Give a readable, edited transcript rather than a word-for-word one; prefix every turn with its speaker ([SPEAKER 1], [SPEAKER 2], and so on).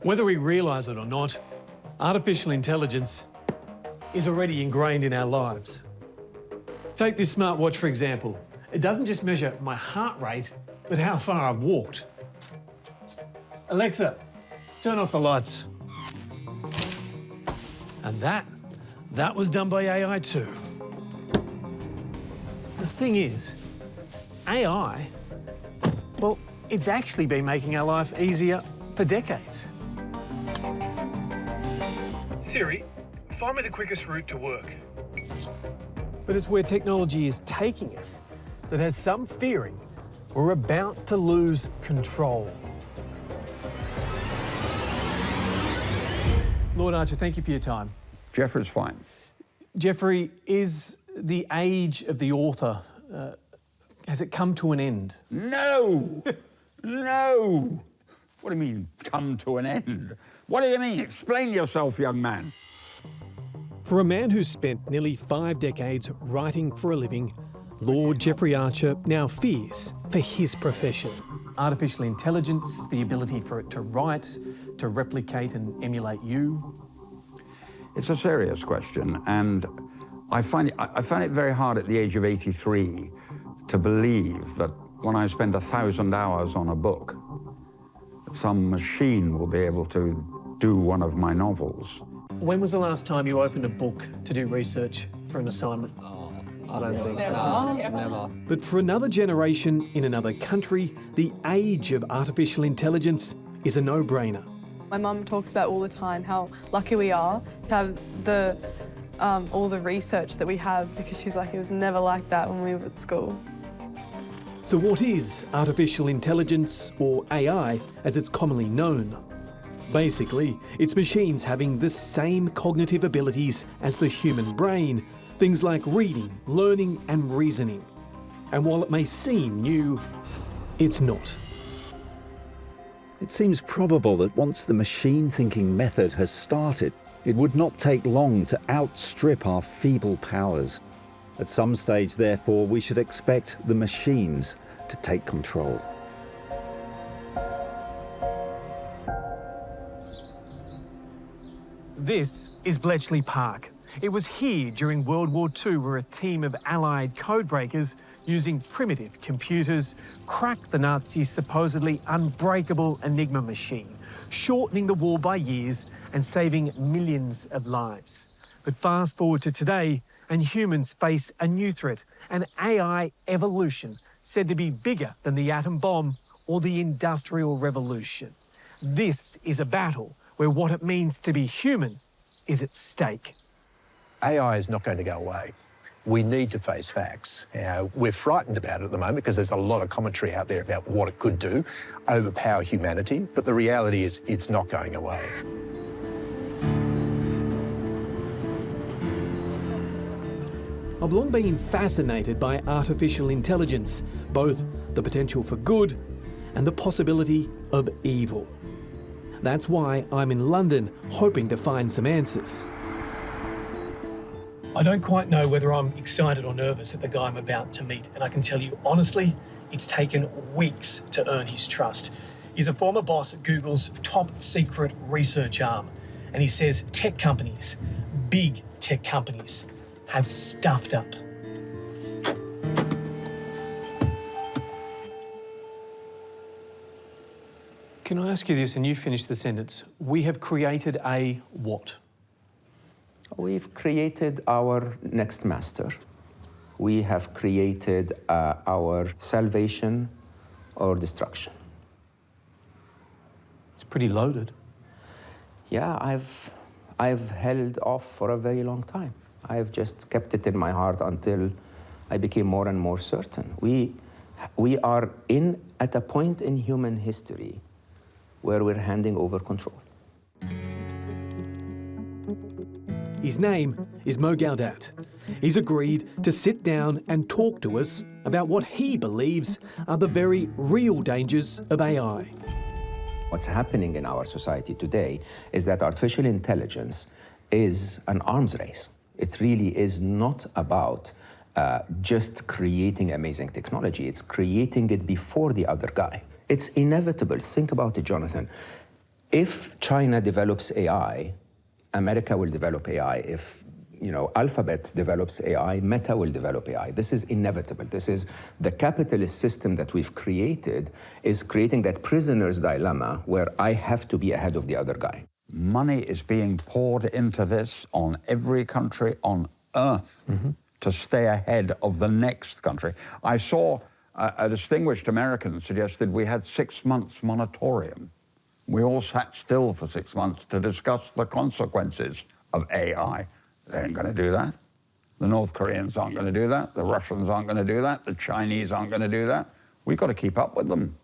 [SPEAKER 1] Whether we realise it or not, artificial intelligence is already ingrained in our lives. Take this smartwatch, for example. It doesn't just measure my heart rate, but how far I've walked. Alexa, turn off the lights. And that was done by AI too. The thing is, AI, well, it's actually been making our life easier for decades. Siri, find me the quickest route to work. But it's where technology is taking us that has some fearing we're about to lose control. Lord Archer, thank you for your time.
[SPEAKER 2] Jeffrey's fine.
[SPEAKER 1] Jeffrey, is the age of the author, has it come to an end?
[SPEAKER 2] No! No! What do you mean, come to an end? What do you mean? Explain yourself, young man.
[SPEAKER 1] For a man who's spent nearly 5 decades writing for a living, Lord Jeffrey Archer now fears for his profession. Artificial intelligence, the ability for it to write, to replicate and emulate you.
[SPEAKER 2] It's a serious question, and I find it very hard at the age of 83 to believe that when I spend 1,000 hours on a book, some machine will be able to do one of my novels.
[SPEAKER 1] When was the last time you opened a book to do research for an assignment?
[SPEAKER 3] I don't think never.
[SPEAKER 1] But for another generation in another country, the age of artificial intelligence is a no-brainer.
[SPEAKER 4] My mum talks about all the time how lucky we are to have all the research that we have, because she's like, it was never like that when we were at school.
[SPEAKER 1] So what is artificial intelligence, or AI as it's commonly known? Basically, it's machines having the same cognitive abilities as the human brain, things like reading, learning and reasoning. And while it may seem new, it's not.
[SPEAKER 5] It seems probable that once the machine thinking method has started, it would not take long to outstrip our feeble powers. At some stage, therefore, we should expect the machines to take control.
[SPEAKER 1] This is Bletchley Park. It was here during World War II where a team of Allied codebreakers using primitive computers cracked the Nazis' supposedly unbreakable Enigma machine, shortening the war by years and saving millions of lives. But fast forward to today, and humans face a new threat, an AI evolution said to be bigger than the atom bomb or the Industrial Revolution. This is a battle where what it means to be human is at stake.
[SPEAKER 6] AI is not going to go away. We need to face facts. We're frightened about it at the moment because there's a lot of commentary out there about what it could do, overpower humanity, but the reality is it's not going away.
[SPEAKER 1] I've long been fascinated by artificial intelligence, both the potential for good and the possibility of evil. That's why I'm in London, hoping to find some answers. I don't quite know whether I'm excited or nervous at the guy I'm about to meet, and I can tell you honestly, it's taken weeks to earn his trust. He's a former boss at Google's top secret research arm, and he says tech companies, big tech companies, have stuffed up. Can I ask you this, and you finish the sentence? We have created a what?
[SPEAKER 7] We've created our next master. We have created our salvation or destruction.
[SPEAKER 1] It's pretty loaded.
[SPEAKER 7] Yeah, I've held off for a very long time. I've just kept it in my heart until I became more and more certain. We are at a point in human history where we're handing over control.
[SPEAKER 1] His name is Mo Gaudat. He's agreed to sit down and talk to us about what he believes are the very real dangers of AI.
[SPEAKER 7] What's happening in our society today is that artificial intelligence is an arms race. It really is not about just creating amazing technology. It's creating it before the other guy. It's inevitable. Think about it, Jonathan. If China develops AI, America will develop AI. If Alphabet develops AI, Meta will develop AI. This is inevitable. This is the capitalist system that we've created is creating that prisoner's dilemma where I have to be ahead of the other guy.
[SPEAKER 2] Money is being poured into this on every country on earth to stay ahead of the next country. I saw a distinguished American suggested we had 6 months moratorium. We all sat still for 6 months to discuss the consequences of AI. They ain't going to do that. The North Koreans aren't going to do that. The Russians aren't going to do that. The Chinese aren't going to do that. We've got to keep up with them.